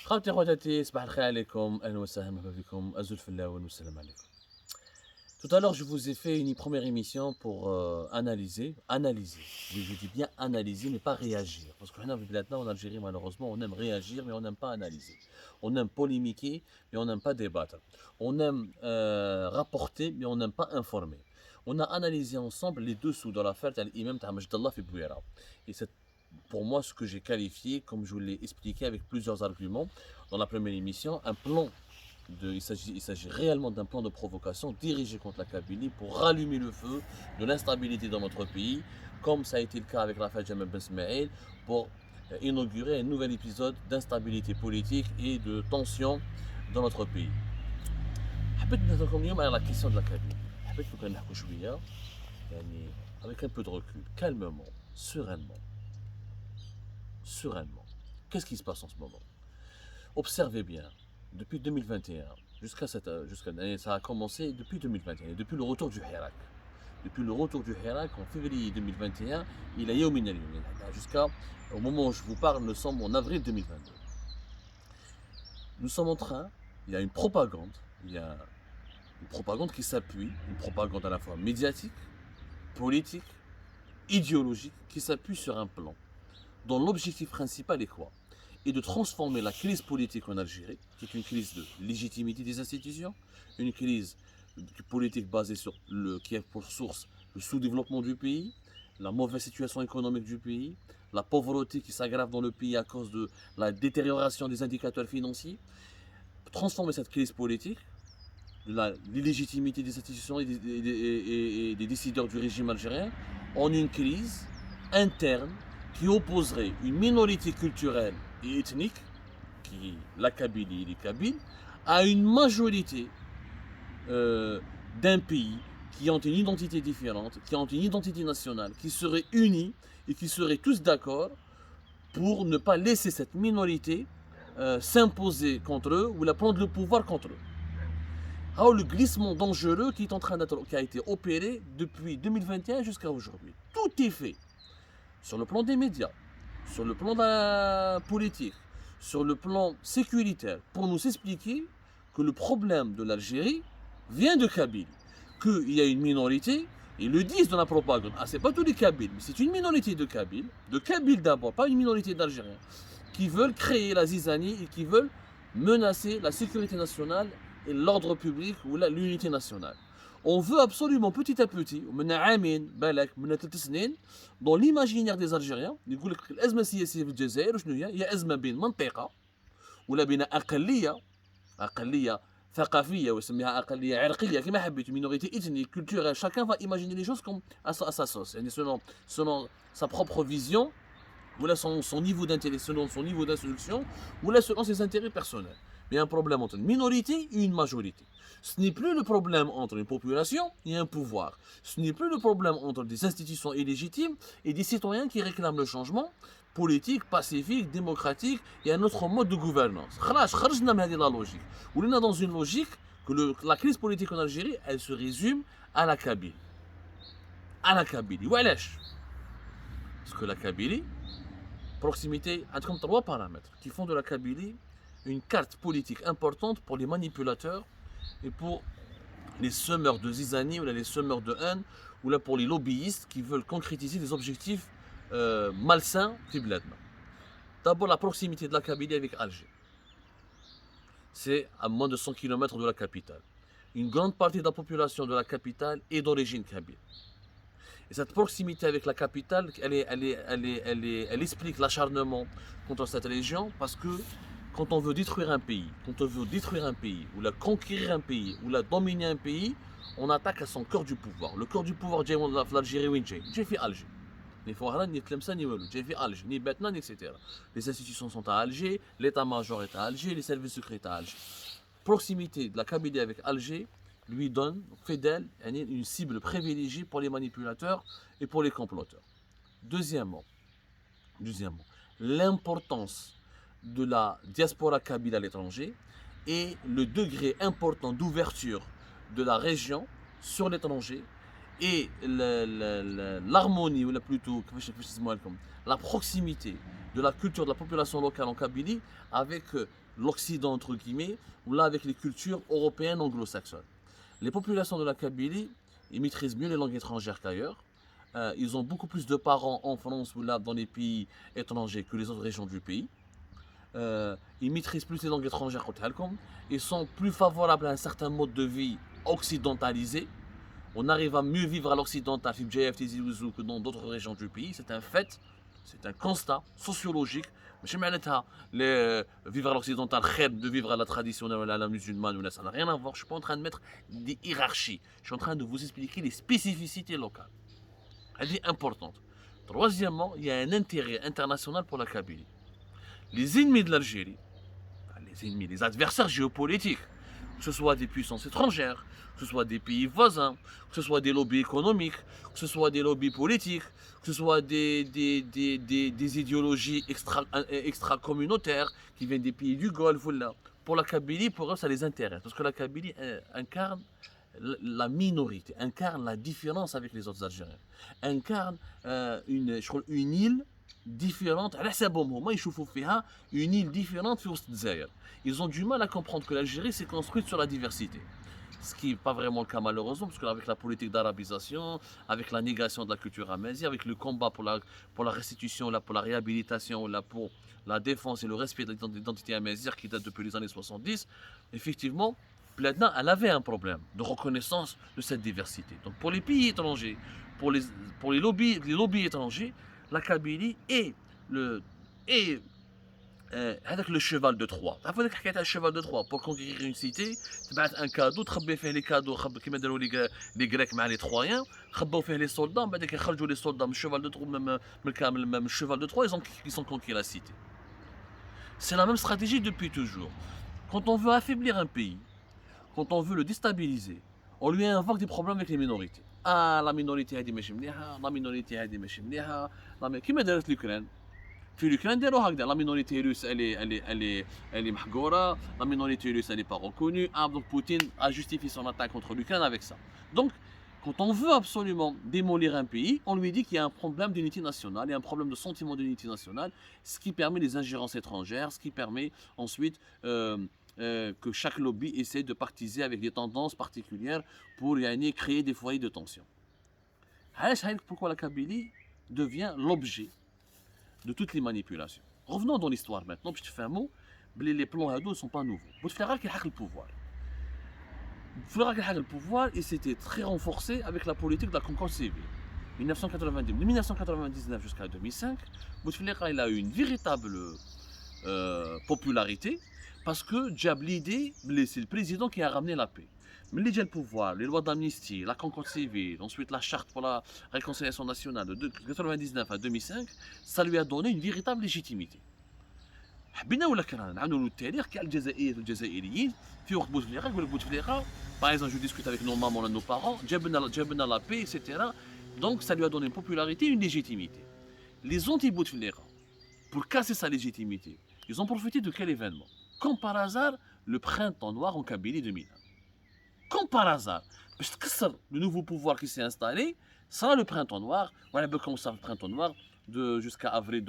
خواتي خواتاتي صباح الخير عليكم اهلا وسهلا مرحبا بكم ازول في الله والسلام عليكم. Tout à l'heure, je vous ai fait une première émission pour analyser. Oui, je dis bien analyser, mais pas réagir. Parce que maintenant, en Algérie, malheureusement, on aime réagir, mais on n'aime pas analyser. On aime polémiquer, mais on n'aime pas débattre. On aime rapporter, mais on n'aime pas informer. On a analysé ensemble les dessous de l'affaire de l'imam Majdallah fi Bouira. Et c'est pour moi ce que j'ai qualifié, comme je vous l'ai expliqué avec plusieurs arguments dans la première émission, un plan. Il s'agit réellement d'un plan de provocation dirigé contre la Kabylie pour rallumer le feu de l'instabilité dans notre pays, comme ça a été le cas avec l'affaire Jamal Ben Smaïl, pour inaugurer un nouvel épisode d'instabilité politique et de tension dans notre pays. حبيت نهضركم اليوم على la question de la Kabylie. حبيت لو كان نحكوا شويه يعني avec un peu de recul, calmement, sereinement. Qu'est-ce qui se passe en ce moment? Observez bien. Depuis 2021, jusqu'à l'année, ça a commencé depuis 2021, depuis le retour du Hirak. Depuis le retour du Hirak, en février 2021, il a Yawmin al-Yawmin. Jusqu'au moment où je vous parle, nous sommes en avril 2022. Nous sommes en train, il y a une propagande qui s'appuie, une propagande à la fois médiatique, politique, idéologique, qui s'appuie sur un plan, dont l'objectif principal est quoi? Et de transformer la crise politique en Algérie, qui est une crise de légitimité des institutions, une crise politique basée sur qui a pour source le sous-développement du pays, la mauvaise situation économique du pays, la pauvreté qui s'aggrave dans le pays à cause de la détérioration des indicateurs financiers. Transformer cette crise politique, l'illégitimité des institutions et des décideurs du régime algérien, en une crise interne qui opposerait une minorité culturelle et ethnique, qui est la Kabylie et les Kabyles, à une majorité d'un pays qui ont une identité différente, qui ont une identité nationale, qui seraient unis et qui seraient tous d'accord pour ne pas laisser cette minorité s'imposer contre eux ou la prendre le pouvoir contre eux. Alors, le glissement dangereux qui a été opéré depuis 2021 jusqu'à aujourd'hui. Tout est fait. Sur le plan des médias, sur le plan de la politique, sur le plan sécuritaire, pour nous expliquer que le problème de l'Algérie vient de Kabylie. Qu'il y a une minorité, ils le disent dans la propagande. Ah, c'est pas tous les Kabyles, mais c'est une minorité de Kabyles d'abord, pas une minorité d'Algériens, qui veulent créer la zizanie et qui veulent menacer la sécurité nationale et l'ordre public ou l'unité nationale. On veut absolument petit à petit, dans l'imaginaire des Algériens, يقول لك الأزمة السياسية في الجزائر شنو هي أزمة بين منطقة ولا بين أقلية ثقافية ويسميها أقلية عرقية كما حبيت minorité ethnique, culturelle, chacun va imaginer les choses comme à sa sauce, يعني selon sa propre vision ou là son niveau d'intérêt, selon son niveau d'instruction ou là selon ses intérêts personnels. Mais il y a un problème entre une minorité et une majorité. Ce n'est plus le problème entre une population et un pouvoir. Ce n'est plus le problème entre des institutions illégitimes et des citoyens qui réclament le changement politique, pacifique, démocratique et un autre mode de gouvernance. خرجنا من هذه la logique. On est dans une logique que la crise politique en Algérie, elle se résume à la Kabylie. وعلاش؟ Parce que la Kabylie, proximité, comme trois paramètres qui font de la Kabylie une carte politique importante pour les manipulateurs et pour les semeurs de zizanie ou là, les semeurs de haine ou là pour les lobbyistes qui veulent concrétiser des objectifs malsains. D'abord la proximité de la Kabylie avec Alger. C'est à moins de 100 km de la capitale. Une grande partie de la population de la capitale est d'origine kabyle. Et cette proximité avec la capitale, elle explique l'acharnement contre cette région parce que quand on veut détruire un pays, ou la conquérir un pays, ou la dominer un pays, on attaque à son cœur du pouvoir. Le cœur du pouvoir de l'Algérie, j'ai fait Alger. Ni Betnan, etc. Les institutions sont à Alger, l'état-major est à Alger, les services secrets à Alger. Proximité de la Kabylie avec Alger lui donne, fait d'elle une cible privilégiée pour les manipulateurs et pour les comploteurs. Deuxièmement, l'importance de la diaspora kabyle à l'étranger et le degré important d'ouverture de la région sur l'étranger et l'harmonie, ou plutôt la proximité de la culture de la population locale en Kabylie avec l'Occident, entre guillemets, ou là avec les cultures européennes anglo-saxonnes. Les populations de la Kabylie, ils maîtrisent mieux les langues étrangères qu'ailleurs. Ils ont beaucoup plus de parents en France ou là dans les pays étrangers que les autres régions du pays. Ils maîtrisent plus les langues étrangères qu'Alcom. Ils sont plus favorables à un certain mode de vie occidentalisé. On arrive à mieux vivre à l'occidental que dans d'autres régions du pays. C'est un fait, c'est un constat sociologique. Je ne vivre à l'occidental, de vivre à la traditionnelle ou à la musulmane, ça n'a rien à voir. Je ne suis pas en train de mettre des hiérarchies. Je suis en train de vous expliquer les spécificités locales. Elle est importante. Troisièmement, il y a un intérêt international pour la Kabylie. Les ennemis de l'Algérie, les adversaires géopolitiques, que ce soit des puissances étrangères, que ce soit des pays voisins, que ce soit des lobbies économiques, que ce soit des lobbies politiques, que ce soit des idéologies extra-communautaires qui viennent des pays du Golfe. Pour la Kabylie, pour eux, ça les intéresse. Parce que la Kabylie incarne la minorité, incarne la différence avec les autres Algériens, incarne une île différente. Une île différente. Ils ont du mal à comprendre que l'Algérie s'est construite sur la diversité. Ce qui n'est pas vraiment le cas malheureusement, parce qu'avec la politique d'arabisation, avec la négation de la culture amazie, avec le combat pour la restitution, pour la réhabilitation, pour la défense et le respect de l'identité amazigh qui date depuis les années 70, effectivement, Pladna, elle avait un problème de reconnaissance de cette diversité. Donc pour les pays étrangers, pour les lobbies étrangers, la Kabylie est le cheval de Troie. Tu vois que le cheval de Troie pour conquérir une cité, tu as un cadeau, tu as fait les cadeaux, comme les Grecs avec les Troyens, tu as fait les soldats, tu as fait les soldats, le cheval de Troie, même cheval de Troie, ils ont conquis la cité. C'est la même stratégie depuis toujours. Quand on veut affaiblir un pays, quand on veut le déstabiliser, on lui invoque des problèmes avec les minorités. Ah, la minorité a dit la minorité a dit qui m'a dit l'Ukraine. في l'Ukraine داروا هكذا la minorité russe elle est محقورة, la minorité russe elle n'est pas reconnue. Donc Poutine a justifié son attaque contre l'Ukraine avec ça. Donc quand on veut absolument démolir un pays, on lui dit qu'il y a un problème d'unité nationale, il y a un problème de sentiment d'unité nationale, ce qui permet les ingérences étrangères, ce qui permet ensuite que chaque lobby essaie de partiser avec des tendances particulières pour créer des foyers de tension. Pourquoi la Kabylie devient l'objet de toutes les manipulations. Revenons dans l'histoire maintenant, puis je te fais un mot, les plans ne sont pas nouveaux. Bouteflika qui a le pouvoir. Bouteflika qui a le pouvoir, et c'était très renforcé avec la politique de la concorde civile. 1999 jusqu'à 2005, Bouteflika il a eu une véritable popularité parce que Diab l'idée, c'est le président qui a ramené la paix. Mais les le pouvoir, les lois d'amnistie, la concorde civile, ensuite la charte pour la réconciliation nationale de 1999 à 2005, ça lui a donné une véritable légitimité. Par exemple, je discute avec nos mamans et nos parents, Djebna la paix, etc. Donc ça lui a donné une popularité et une légitimité. Les anti-Bouteflika, pour casser sa légitimité, ils ont profité de quel événement? Comme par hasard, le printemps noir en Kabylie 2001. Comme par hasard, le nouveau pouvoir qui s'est installé, ça a le printemps noir. Voilà comment ça le printemps noir, de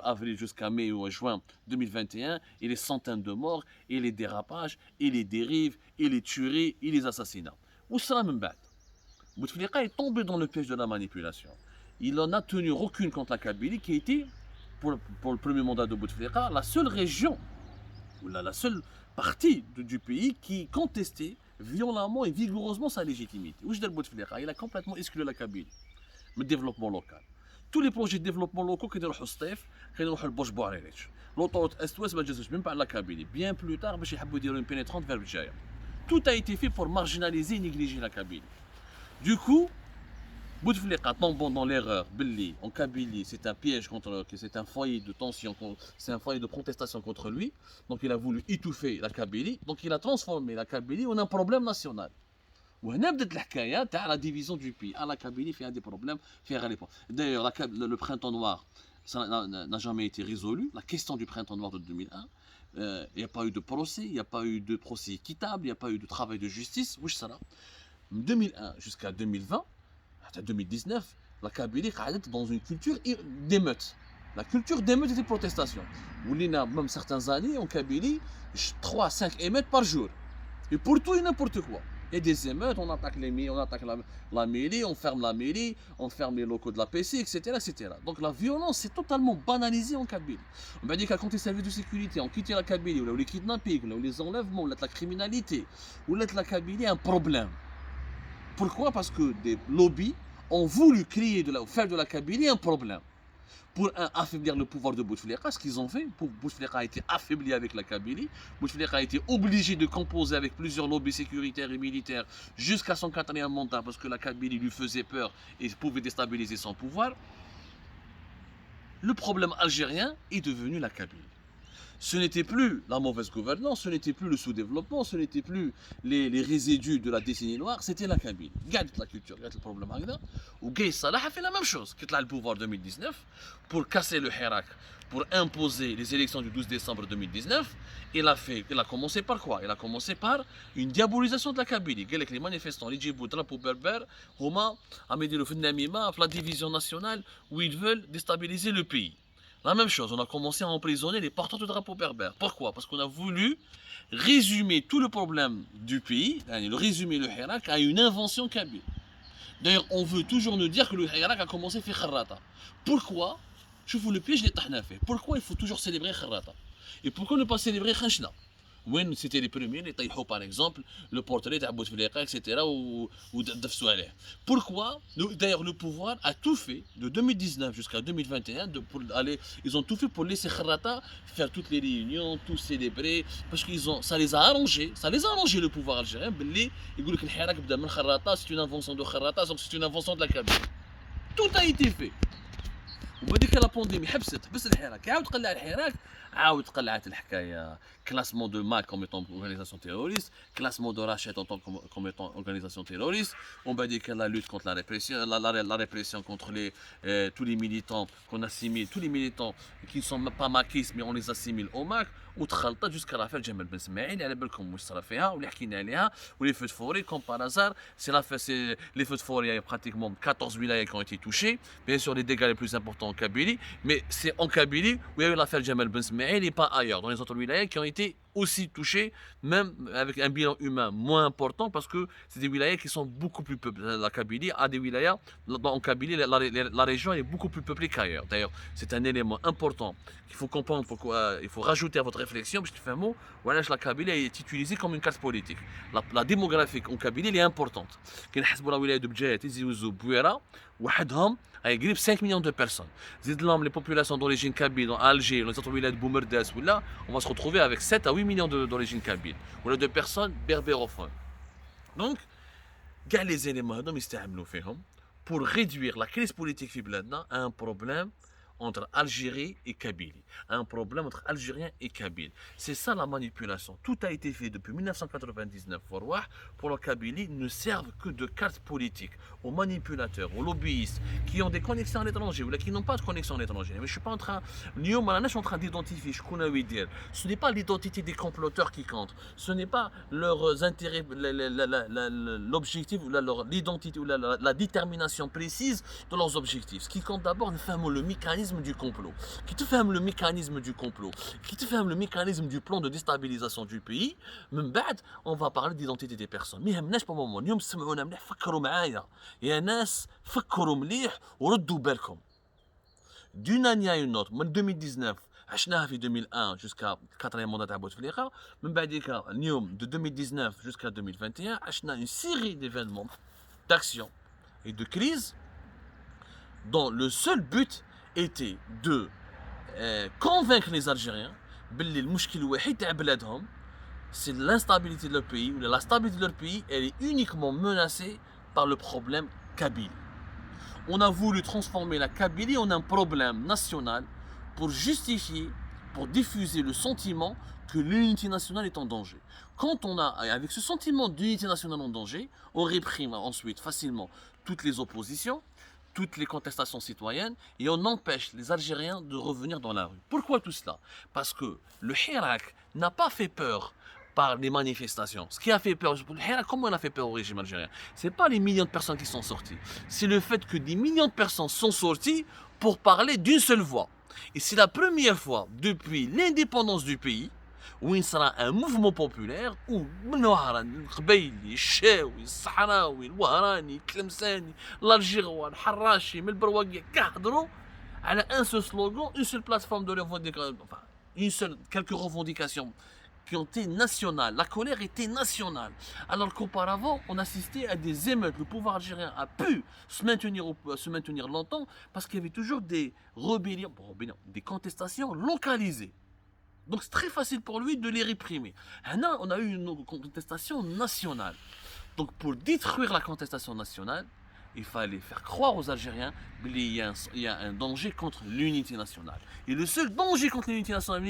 avril jusqu'à mai ou juin 2021, et les centaines de morts, et les dérapages, et les dérives, et les tueries, et les assassinats. Où ça même bête? Bouteflika est tombé dans le piège de la manipulation. Il n'en a tenu aucune contre la Kabylie, qui était, pour le premier mandat de Bouteflika, la seule région, ou la seule partie du pays qui contestait violemment et vigoureusement sa légitimité. Il a complètement exclu la Kabylie, le développement local. Tous les projets de développement locaux qui étaient au Stéf, qui étaient au Bouch-Bouarélech. L'autoroute Est-Ouest, même pas la Kabylie. Bien plus tard, ils ont dire une pénétrante vers Bdjaïa. Tout a été fait pour marginaliser et négliger la Kabylie. Du coup, Bouteflika tombant dans l'erreur, en Kabylie, c'est un piège c'est un foyer de tension, c'est un foyer de protestation contre lui. Donc il a voulu étouffer la Kabylie. Donc il a transformé la Kabylie en un problème national. وهنا بدات الحكايه تاع la division du pays. La Kabylie fait des problèmes, D'ailleurs, le printemps noir, ça n'a jamais été résolu. La question du printemps noir de 2001, il n'y a pas eu de procès, il n'y a pas eu de procès équitable, il n'y a pas eu de travail de justice. De 2001 jusqu'à 2020, à 2019, la Kabylie est dans une culture d'émeute. La culture d'émeute et de protestation. Où il y a même certaines années en Kabylie, 3-5 émeutes par jour. Et pour tout et n'importe quoi. Il y a des émeutes, on attaque la mairie, on ferme la mairie, on ferme les locaux de la PC, etc. etc. Donc la violence est totalement banalisée en Kabylie. On m'a dit qu'à quand les services de sécurité ont quitté la Kabylie, ou les kidnappings, ou les enlèvements, ou la criminalité, ou la Kabylie un problème. Pourquoi? Parce que des lobbies ont voulu faire de la Kabylie un problème. Pour affaiblir le pouvoir de Bouteflika, ce qu'ils ont fait, Bouteflika a été affaibli avec la Kabylie, Bouteflika a été obligé de composer avec plusieurs lobbies sécuritaires et militaires jusqu'à son 4e mandat parce que la Kabylie lui faisait peur et pouvait déstabiliser son pouvoir. Le problème algérien est devenu la Kabylie. Ce n'était plus la mauvaise gouvernance, ce n'était plus le sous-développement, ce n'était plus les résidus de la décennie noire, c'était la Kabylie. Regarde la culture, regarde le problème. Ou Guy Salah a fait la même chose, qu'il a le pouvoir en 2019, pour casser le Hirak, pour imposer les élections du 12 décembre 2019. Il a commencé par quoi? Il a commencé par une diabolisation de la Kabylie. Les manifestants, les djibouts, drapeaux berbères, Roma, Amédie le Fennamima, la division nationale, où ils veulent déstabiliser le pays. La même chose, on a commencé à emprisonner les porteurs de drapeaux berbères. Pourquoi? Parce qu'on a voulu résumer tout le problème du pays, résumer le Hirak à une invention kabyle. D'ailleurs, on veut toujours nous dire que le Hirak a commencé à faire Kharrata. Pourquoi? Je vous le piège des Tahnafé. Pourquoi il faut toujours célébrer Kharrata? Et pourquoi ne pas célébrer Khanchna? When c'était les premiers, les Taïhou par exemple, le portrait de Bouteflika, etc. ou Dafsoualeh. Pourquoi? D'ailleurs, le pouvoir a tout fait, de 2019 jusqu'à 2021, ils ont tout fait pour laisser Kharrata faire toutes les réunions, tout célébrer, parce que ça les a arrangés, le pouvoir algérien. Ils disent que le Hirak c'est une invention de Kharrata, donc c'est une invention de la Kabylie. Tout a été fait. وبديك لا بونديمي حبس الحراك عاود قلع الحراك عاود قلعت الحكايه classement de MAC comme étant organisation terroriste, classement de Rachet comme étant organisation terroriste. On va dire que la lutte contre la répression, la répression contre tous les militants qu'on assimile, tous les militants qui ne sont pas maquistes mais on les assimile au MAC. وتخلطت jusqu'à l'affaire Jamel Ben Smaïl على بالكم واش صرا فيها واللي حكينا عليها ولي فeux de forêt comme par hasard c'est les feux de forêt il y a pratiquement 14 wilayas qui ont été touchés, bien sûr les dégâts les plus importants en Kabylie, mais c'est en Kabylie où il y a eu l'affaire Jamel Ben Smaïl et pas ailleurs dans les autres wilayas qui ont été aussi touchés, même avec un bilan humain moins important parce que c'est des wilayas qui sont beaucoup plus peuplés. La Kabylie a des wilayas, en Kabylie la région est beaucoup plus peuplée qu'ailleurs. D'ailleurs c'est un élément important qu'il faut comprendre, il faut rajouter à votre réflexion parce que un mot, voilà, la Kabylie est utilisée comme une carte politique. La démographie en Kabylie elle est importante. كي نحسبوا la wilaya de Bdjaya, Tizi Ouzou, Bouira, وحدهم هيقرب 5 millions de personnes. زيد لهم les populations d'origine kabyle dans Alger, dans les autres wilayas de Boumerdas, on va se retrouver avec 7 à 8 millions d'origine kabyle, ou de personnes berbérophones. Donc, كاع les éléments هذوم يستعملوا فيهم pour réduire la crise politique في بلادنا à un problème entre Algérie et Kabylie. Un problème entre Algériens et Kabyles. C'est ça la manipulation. Tout a été fait depuis 1999 pour la Kabylie ne servent que de carte politique aux manipulateurs, aux lobbyistes qui ont des connexions à l'étranger ou qui n'ont pas de connexion à l'étranger. Mais je suis pas en train, d'identifier. Ce n'est pas l'identité des comploteurs qui compte. Ce n'est pas leurs intérêts, l'objectif, l'identité ou la détermination précise de leurs objectifs. Ce qui compte d'abord, nous le mécanisme du complot. Qui te fait le mécanisme du complot, qui te fait le mécanisme du plan de déstabilisation du pays, من بعد on va parler d'identité des personnes. ما يهمناش pour le moment. اليوم سمعونا مليح فكروا معايا. يا ناس فكروا مليح وردوا بالكم. D'une année à une autre, من 2019 عشناها في 2001 jusqu'à 4e mandat تاع بوتفليقه. من بعديك اليوم de 2019 jusqu'à 2021 عشنا une série d'événements, d'actions et de crises dont le seul but était de convaincre les Algériens باللي المشكل الوحيد تاع بلادهم c'est l'instabilité de leur pays, ou la stabilité de leur pays elle est uniquement menacée par le problème kabyle. On a voulu transformer la Kabylie en un problème national pour justifier, pour diffuser le sentiment que l'unité nationale est en danger. Quand on a, avec ce sentiment d'unité nationale en danger, on réprime ensuite facilement toutes les oppositions, toutes les contestations citoyennes et on empêche les Algériens de revenir dans la rue. Pourquoi tout cela? Parce que le Hirak n'a pas fait peur par les manifestations. Ce qui a fait peur, le Hirak, comment on a fait peur au régime algérien? Ce n'est pas les millions de personnes qui sont sorties. C'est le fait que des millions de personnes sont sorties pour parler d'une seule voix. Et c'est la première fois depuis l'indépendance du pays où il sera un mouvement populaire où النهران القبيلي الشاوي الصحراوي الوهراني التلمساني الالجيروا الحراشي من البرواقية كيهضروا على un seul slogan, une seule plateforme de revendication, enfin quelques revendications qui ont été nationales. La colère était nationale. Alors qu'auparavant, on assistait à des émeutes. Le pouvoir algérien a pu se maintenir longtemps parce qu'il y avait toujours des rébellions, des contestations localisées. Donc c'est très facile pour lui de les réprimer. Là, on a eu une contestation nationale. Donc pour détruire la contestation nationale, il fallait faire croire aux Algériens qu'il y a un danger contre l'unité nationale. Et le seul danger contre l'unité nationale,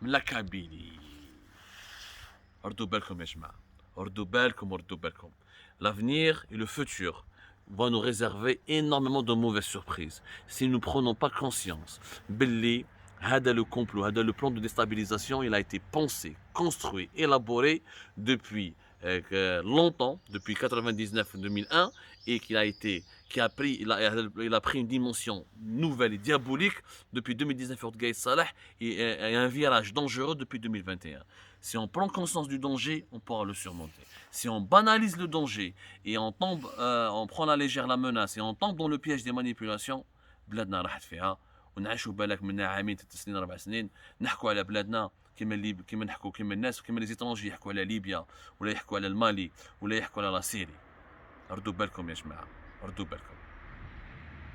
la Kabylie. ردوا بالكم يا جماعة. ردوا بالكم. L'avenir et le futur vont nous réserver énormément de mauvaises surprises si nous ne prenons pas conscience. Belli, هذا le complot, هذا le plan de déstabilisation, il a été pensé, construit, élaboré depuis longtemps, depuis 99-2001, et il a pris une dimension nouvelle et diabolique depuis 2019 avec Gaïd Salah et un virage dangereux depuis 2021. Si on prend conscience du danger, on pourra le surmonter. Si on banalise le danger et on prend à la légère la menace et on tombe dans le piège des manipulations, بلادنا راحت فيها ونعيشوا بالك منا عامين 3 سنين 4 سنين نحكوا على بلادنا كيما نحكوا كيما الناس وكيما لي زيترونجي يحكوا على ليبيا ولا يحكوا على المالي ولا يحكوا على لا سيري. ردوا بالكم يا جماعه، ردوا بالكم.